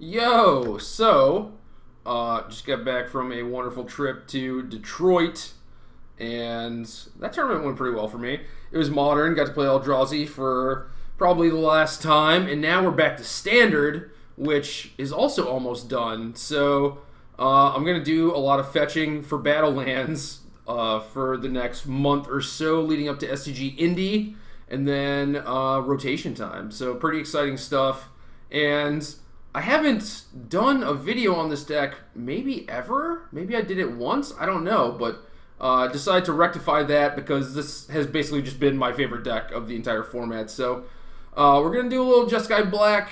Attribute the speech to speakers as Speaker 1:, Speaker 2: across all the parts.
Speaker 1: Just got back from a wonderful trip to Detroit, and that tournament went pretty well for me. It was modern, got to play Eldrazi for probably the last time, and now we're back to standard, which is also almost done. I'm going to do a lot of fetching for Battlelands for the next month or so leading up to SCG Indy, and then rotation time. So pretty exciting stuff. And I haven't done a video on this deck maybe ever. Maybe I did it once. I don't know, but decided to rectify that because this has basically just been my favorite deck of the entire format. So we're going to do a little Jeskai Black.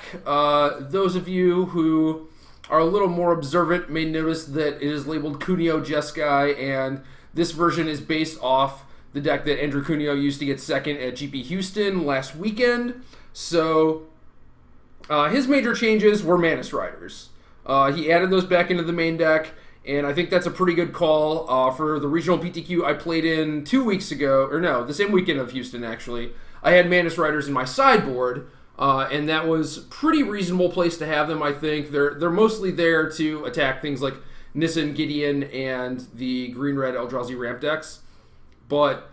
Speaker 1: Those of you who are a little more observant may notice that it is labeled Cuneo Jeskai, and this version is based off the deck that Andrew Cuneo used to get second at GP Houston last weekend. So his major changes were Mantis Riders. He added those back into the main deck, and I think that's a pretty good call. For the regional PTQ I played in 2 weeks ago, or no, the same weekend of Houston actually, I had Mantis Riders in my sideboard, and that was pretty reasonable place to have them. I think they're mostly there to attack things like Nissa and Gideon and the green-red Eldrazi ramp decks, but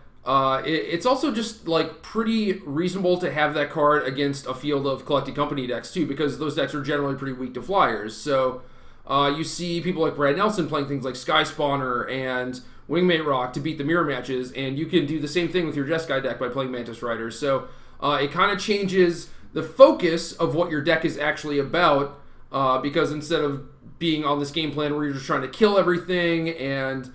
Speaker 1: it's also just like pretty reasonable to have that card against a field of Collected Company decks too, because those decks are generally pretty weak to flyers. So you see people like Brad Nelson playing things like Sky Spawner and Wingmate Rock to beat the mirror matches, and you can do the same thing with your Jeskai deck by playing Mantis Riders. So it kind of changes the focus of what your deck is actually about, because instead of being on this game plan where you're just trying to kill everything and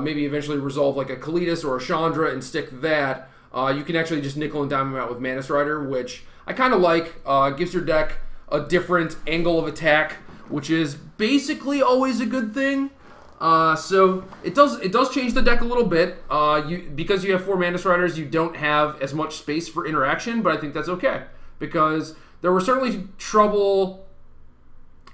Speaker 1: maybe eventually resolve like a Kalitas or a Chandra and stick that, you can actually just nickel and dime them out with Mantis Rider, which I kind of like. Gives your deck a different angle of attack, which is basically always a good thing. So it does change the deck a little bit. Because you have 4 Mantis Riders, you don't have as much space for interaction, but I think that's okay, because there was certainly trouble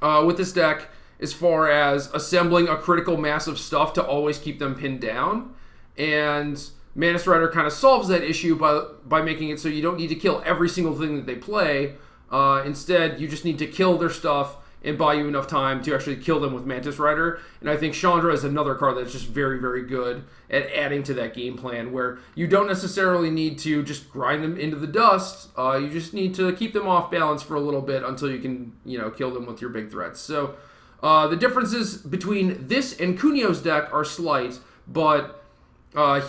Speaker 1: with this deck as far as assembling a critical mass of stuff to always keep them pinned down. And Mantis Rider kind of solves that issue by making it so you don't need to kill every single thing that they play. Instead, you just need to kill their stuff and buy you enough time to actually kill them with Mantis Rider. And I think Chandra is another card that's just very, very good at adding to that game plan, where you don't necessarily need to just grind them into the dust. You just need to keep them off balance for a little bit until you can, kill them with your big threats. So the differences between this and Cuneo's deck are slight, but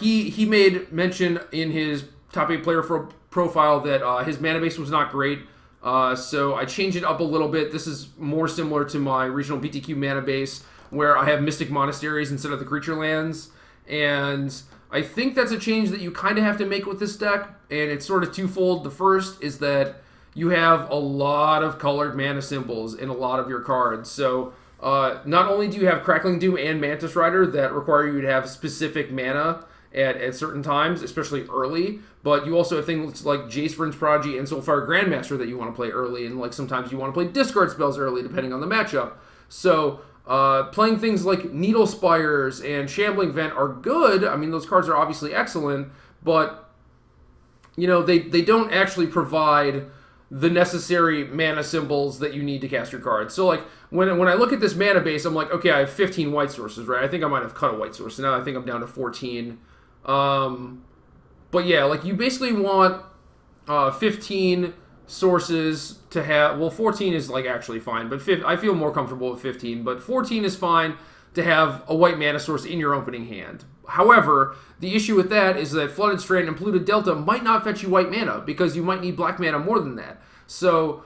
Speaker 1: he made mention in his top 8 player profile that his mana base was not great. So I changed it up a little bit. This is more similar to my regional BTQ mana base, where I have Mystic Monasteries instead of the creature lands. And I think that's a change that you kind of have to make with this deck, and it's sort of twofold. The first is that you have a lot of colored mana symbols in a lot of your cards. So not only do you have Crackling Doom and Mantis Rider that require you to have specific mana at certain times, especially early, but you also have things like Jace Vryn's Prodigy and Soulfire Grandmaster that you want to play early, and like sometimes you want to play discard spells early depending on the matchup. So playing things like Needle Spires and Shambling Vent are good. I mean, those cards are obviously excellent, but they don't actually provide the necessary mana symbols that you need to cast your cards. So like when I look at this mana base, I'm like, okay, I have 15 white sources, right? I think I might have cut a white source, so now I think I'm down to 14. But yeah, like you basically want 15 sources to have. Well, 14 is like actually fine, but I feel more comfortable with 15. But 14 is fine to have a white mana source in your opening hand. However, the issue with that is that Flooded Strand and Polluted Delta might not fetch you white mana, because you might need black mana more than that. So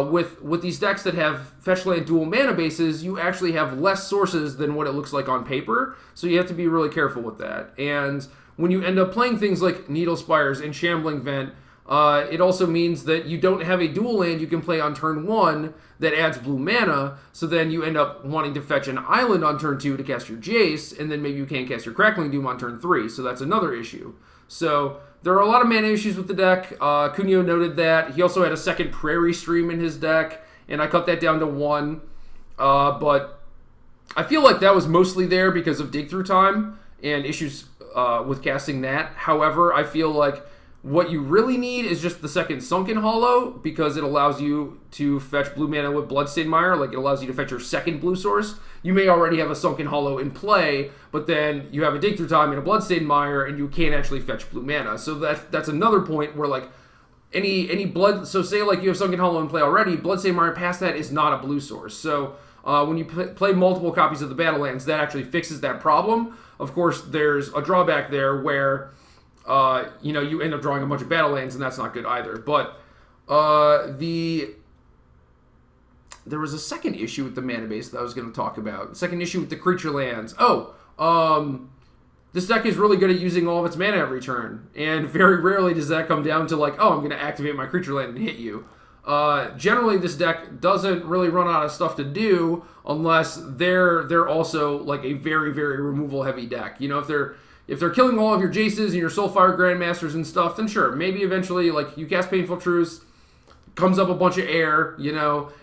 Speaker 1: with these decks that have fetch land dual mana bases, you actually have less sources than what it looks like on paper. So you have to be really careful with that. And when you end up playing things like Needle Spires and Shambling Vent, it also means that you don't have a dual land you can play on turn 1 that adds blue mana, so then you end up wanting to fetch an island on turn 2 to cast your Jace, and then maybe you can't cast your Crackling Doom on turn 3, so that's another issue. So there are a lot of mana issues with the deck. Cuneo noted that. He also had a second Prairie Stream in his deck, and I cut that down to 1. But I feel like that was mostly there because of Dig Through Time and issues with casting that. However, I feel like What you really need is just the second Sunken Hollow, because it allows you to fetch blue mana with Bloodstained Mire. Like, it allows you to fetch your second blue source. You may already have a Sunken Hollow in play, but then you have a Dig Through Time and a Bloodstained Mire, and you can't actually fetch blue mana. So that's another point where, like, any blood... So say, like, you have Sunken Hollow in play already, Bloodstained Mire past that is not a blue source. So when you play multiple copies of the Battlelands, that actually fixes that problem. Of course, there's a drawback there where... you end up drawing a bunch of Battlelands, and that's not good either. But there was a second issue with the mana base that I was going to talk about. The second issue with the creature lands. This deck is really good at using all of its mana every turn, and very rarely does that come down to like, oh, I'm going to activate my creature land and hit you. Generally, this deck doesn't really run out of stuff to do unless they're also like a very, very removal heavy deck. If they're killing all of your Jaces and your Soulfire Grandmasters and stuff, then sure, maybe eventually, like, you cast Painful Truce, comes up a bunch of air,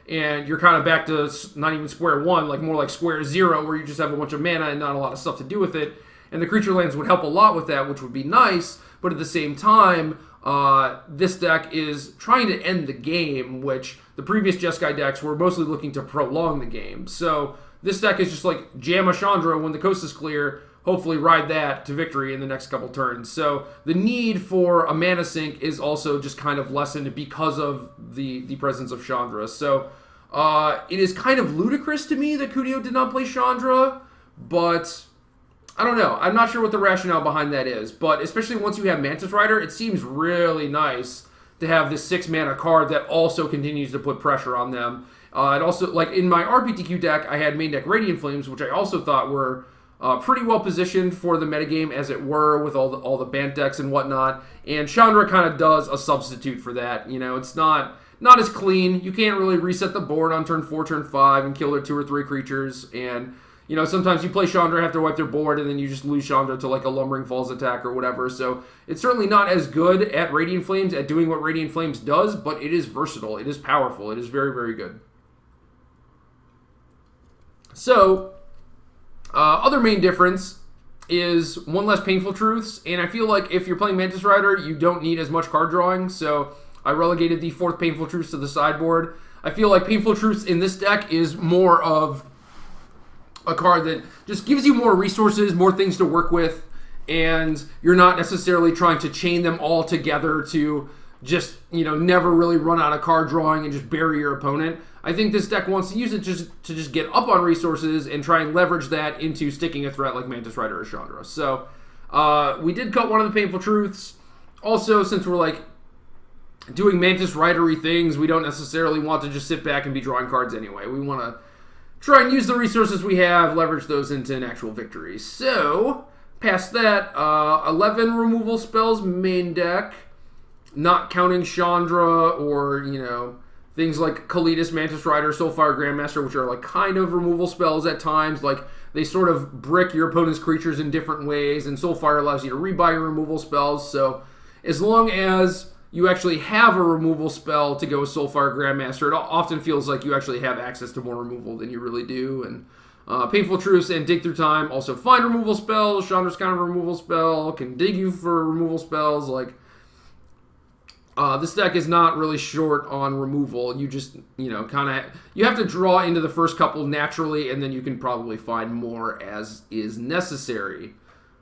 Speaker 1: and you're kind of back to not even square one, like more like square zero, where you just have a bunch of mana and not a lot of stuff to do with it. And the creature lands would help a lot with that, which would be nice, but at the same time, this deck is trying to end the game, which the previous Jeskai decks were mostly looking to prolong the game. So this deck is just like jam a Chandra when the coast is clear, hopefully ride that to victory in the next couple turns. So the need for a mana sink is also just kind of lessened because of the presence of Chandra. So it is kind of ludicrous to me that Kudio did not play Chandra, but I don't know. I'm not sure what the rationale behind that is, but especially once you have Mantis Rider, it seems really nice to have this 6 mana card that also continues to put pressure on them. It also, like in my RPTQ deck, I had main deck Radiant Flames, which I also thought were pretty well positioned for the metagame, as it were, with all the Bant decks and whatnot. And Chandra kind of does a substitute for that. It's not as clean. You can't really reset the board on turn 4, turn 5, and kill their 2 or 3 creatures. And sometimes you play Chandra, have to wipe their board, and then you just lose Chandra to like a Lumbering Falls attack or whatever. So it's certainly not as good at Radiant Flames, at doing what Radiant Flames does, but it is versatile. It is powerful. It is very, very good. So other main difference is one less Painful Truths, and I feel like if you're playing Mantis Rider, you don't need as much card drawing, so I relegated the 4th Painful Truths to the sideboard. I feel like Painful Truths in this deck is more of a card that just gives you more resources, more things to work with, and you're not necessarily trying to chain them all together to just, never really run out of card drawing and just bury your opponent. I think this deck wants to use it to just get up on resources and try and leverage that into sticking a threat like Mantis Rider or Chandra. So we did cut one of the Painful Truths. Also, since we're like doing Mantis Rider-y things, we don't necessarily want to just sit back and be drawing cards anyway. We want to try and use the resources we have, leverage those into an actual victory. So, past that, 11 removal spells main deck, not counting Chandra or, things like Kalitas, Mantis Rider, Soulfire Grandmaster, which are like kind of removal spells at times. Like, they sort of brick your opponent's creatures in different ways, and Soulfire allows you to rebuy your removal spells. So as long as you actually have a removal spell to go with Soulfire Grandmaster, it often feels like you actually have access to more removal than you really do. And Painful Truce and Dig Through Time also find removal spells. Chandra's kind of a removal spell, can dig you for removal spells. Like, this deck is not really short on removal. You just, you have to draw into the first couple naturally, and then you can probably find more as is necessary.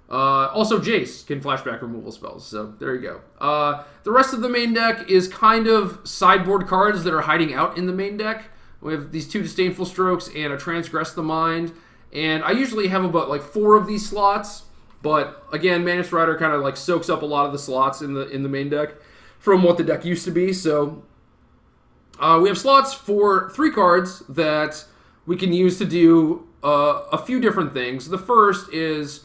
Speaker 1: Also, Jace can flashback removal spells, so there you go. The rest of the main deck is kind of sideboard cards that are hiding out in the main deck. We have these 2 Disdainful Strokes and a Transgress the Mind, and I usually have about like 4 of these slots, but again, Mantis Rider kind of like soaks up a lot of the slots in the main deck from what the deck used to be. So we have slots for 3 cards that we can use to do a few different things. The first is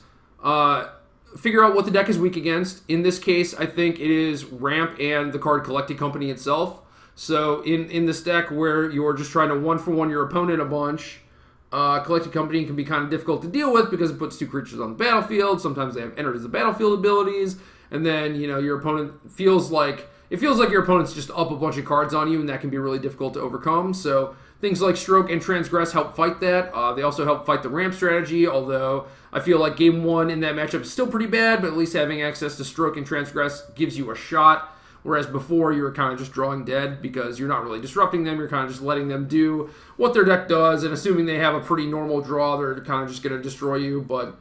Speaker 1: figure out what the deck is weak against. In this case, I think it is Ramp and the card Collecting Company itself. So in this deck where you're just trying to 1-for-1 your opponent a bunch, Collecting Company can be kind of difficult to deal with because it puts 2 creatures on the battlefield. Sometimes they have entered as the battlefield abilities, and then your opponent feels like your opponent's just up a bunch of cards on you, and that can be really difficult to overcome. So things like Stroke and Transgress help fight that. They also help fight the ramp strategy, although I feel like Game 1 in that matchup is still pretty bad, but at least having access to Stroke and Transgress gives you a shot, whereas before you were kind of just drawing dead because you're not really disrupting them, you're kind of just letting them do what their deck does, and assuming they have a pretty normal draw, they're kind of just going to destroy you, but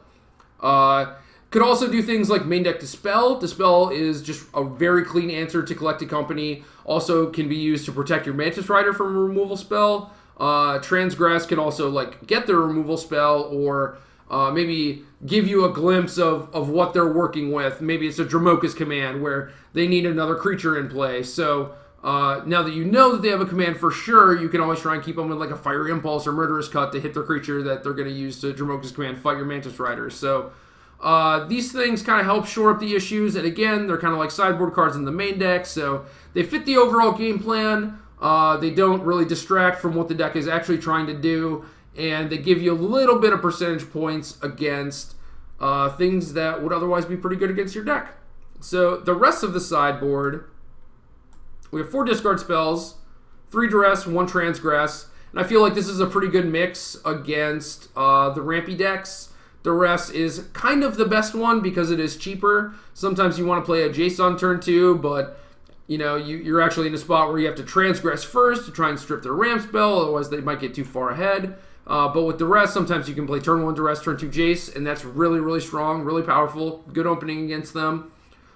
Speaker 1: could also do things like main deck Dispel. Dispel is just a very clean answer to Collected Company. Also can be used to protect your Mantis Rider from a removal spell. Transgress can also like get their removal spell or maybe give you a glimpse of what they're working with. Maybe it's a Dramoka's command where they need another creature in play. So now that you know that they have a command for sure, you can always try and keep them with like a Fiery Impulse or Murderous Cut to hit their creature that they're going to use to Dramoka's command fight your Mantis Rider. So these things kind of help shore up the issues, and again, they're kind of like sideboard cards in the main deck, so they fit the overall game plan. They don't really distract from what the deck is actually trying to do, and they give you a little bit of percentage points against things that would otherwise be pretty good against your deck. So the rest of the sideboard, we have 4 discard spells, 3 Duress, 1 Transgress, and I feel like this is a pretty good mix against the rampy decks. Duress is kind of the best one because it is cheaper. Sometimes you want to play a Jace on turn 2, but you're actually in a spot where you have to Transgress first to try and strip their ramp spell, otherwise they might get too far ahead. But with Duress, sometimes you can play turn 1 Duress, turn 2 Jace, and that's really, really strong, really powerful, good opening against them.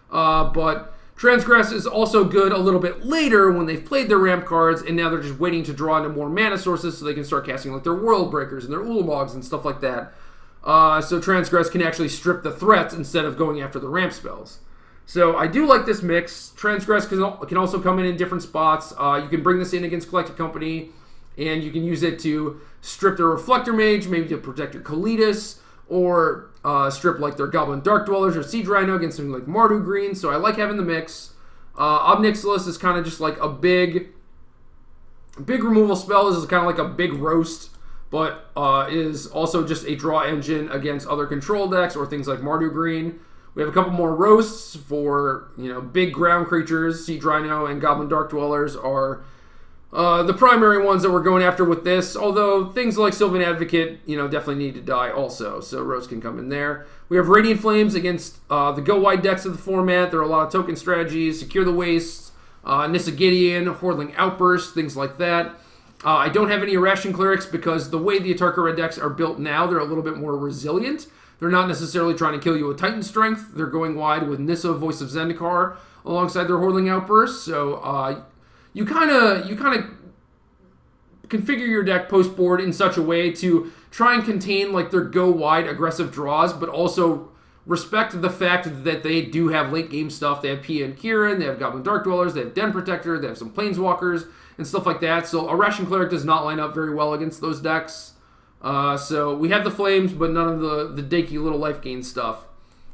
Speaker 1: But Transgress is also good a little bit later when they've played their ramp cards, and now they're just waiting to draw into more mana sources so they can start casting like their World Breakers and their Ulamog's and stuff like that. So Transgress can actually strip the threats instead of going after the ramp spells. So I do like this mix. Transgress can also come in different spots. You can bring this in against Collected Company, and you can use it to strip their Reflector Mage, maybe to protect your Kalitas, or strip like their Goblin Dark Dwellers or Siege Rhino against something like Mardu Green. So I like having the mix. Obnixilis is kind of just like a big removal spell. This is kind of like a big roast, but is also just a draw engine against other control decks or things like Mardu Green. We have a couple more roasts for big ground creatures. Siege Rhino and Goblin Dark Dwellers are the primary ones that we're going after with this, although things like Sylvan Advocate definitely need to die also, so roasts can come in there. We have Radiant Flames against the go-wide decks of the format. There are a lot of token strategies, Secure the Wastes, Nissa Gideon, Hordling Outburst, things like that. I don't have any Irration Clerics because the way the Atarka Red decks are built now, they're a little bit more resilient. They're not necessarily trying to kill you with Titan Strength. They're going wide with Nissa, Voice of Zendikar, alongside their Hordling Outburst. So you kind of configure your deck post-board in such a way to try and contain like their go-wide aggressive draws, but also respect the fact that they do have late-game stuff. They have Pia and Kieran, they have Goblin Dark Dwellers, they have Den Protector, they have some Planeswalkers, and stuff like that. So a Ration Cleric does not line up very well against those decks. So we have the Flames, but none of the dakey little life gain stuff.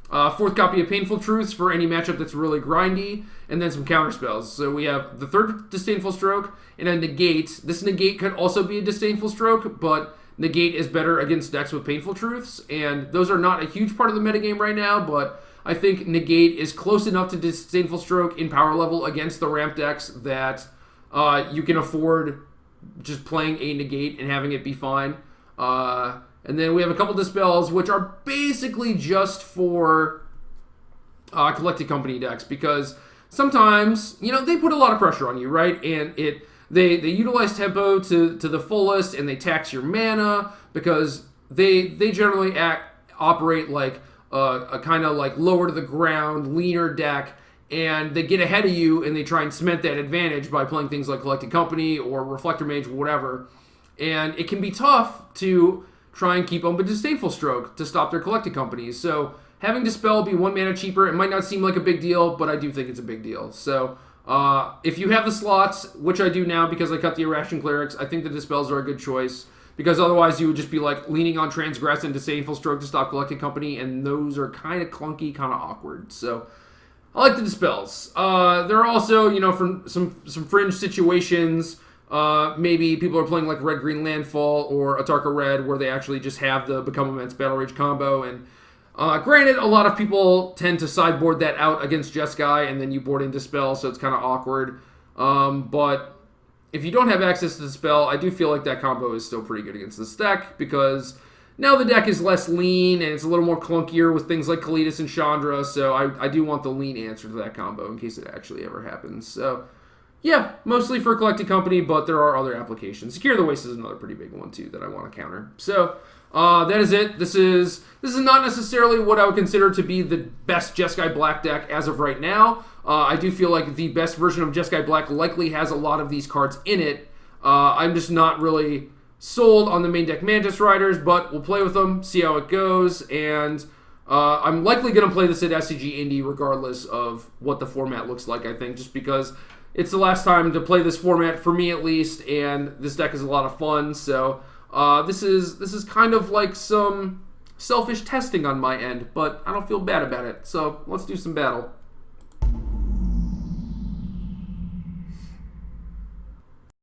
Speaker 1: 4th copy of Painful Truths for any matchup that's really grindy, and then some counter spells. So we have the 3rd Disdainful Stroke and a Negate. This Negate could also be a Disdainful Stroke, but Negate is better against decks with Painful Truths, and those are not a huge part of the metagame right now, but I think Negate is close enough to Disdainful Stroke in power level against the ramp decks that you can afford just playing a Negate and having it be fine. And then we have a couple Dispels, which are basically just for Collected Company decks, because sometimes, they put a lot of pressure on you, right? And they utilize tempo to the fullest, and they tax your mana, because they generally operate like a kind of like lower to the ground, leaner deck, and they get ahead of you, and they try and cement that advantage by playing things like Collected Company or Reflector Mage or whatever. And it can be tough to try and keep them with Disdainful Stroke to stop their Collected Companies. So having Dispel be 1 mana cheaper, it might not seem like a big deal, but I do think it's a big deal. So if you have the slots, which I do now because I cut the Irration Clerics, I think the Dispels are a good choice, because otherwise you would just be like leaning on Transgress and Disdainful Stroke to stop Collected Company, and those are kind of clunky, kind of awkward. So I like the Dispels. There are also, from some fringe situations. Maybe people are playing like Red-Green Landfall or Atarka Red, where they actually just have the Become Immense Battle Rage combo. And granted, a lot of people tend to sideboard that out against Jeskai, and then you board in Dispel, so it's kind of awkward. But if you don't have access to the spell, I do feel like that combo is still pretty good against this deck, because now the deck is less lean and it's a little more clunkier with things like Kalitas and Chandra, so I do want the lean answer to that combo in case it actually ever happens. So yeah, mostly for Collected Company, but there are other applications. Secure the Waste is another pretty big one too that I want to counter. So that is it. This is not necessarily what I would consider to be the best Jeskai Black deck as of right now. I do feel like the best version of Jeskai Black likely has a lot of these cards in it. I'm just not really sold on the main deck Mantis Riders, but we'll play with them, see how it goes, and I'm likely going to play this at SCG Indy regardless of what the format looks like, I think, just because it's the last time to play this format, for me at least, and this deck is a lot of fun, so this is kind of like some selfish testing on my end, but I don't feel bad about it, so let's do some battle.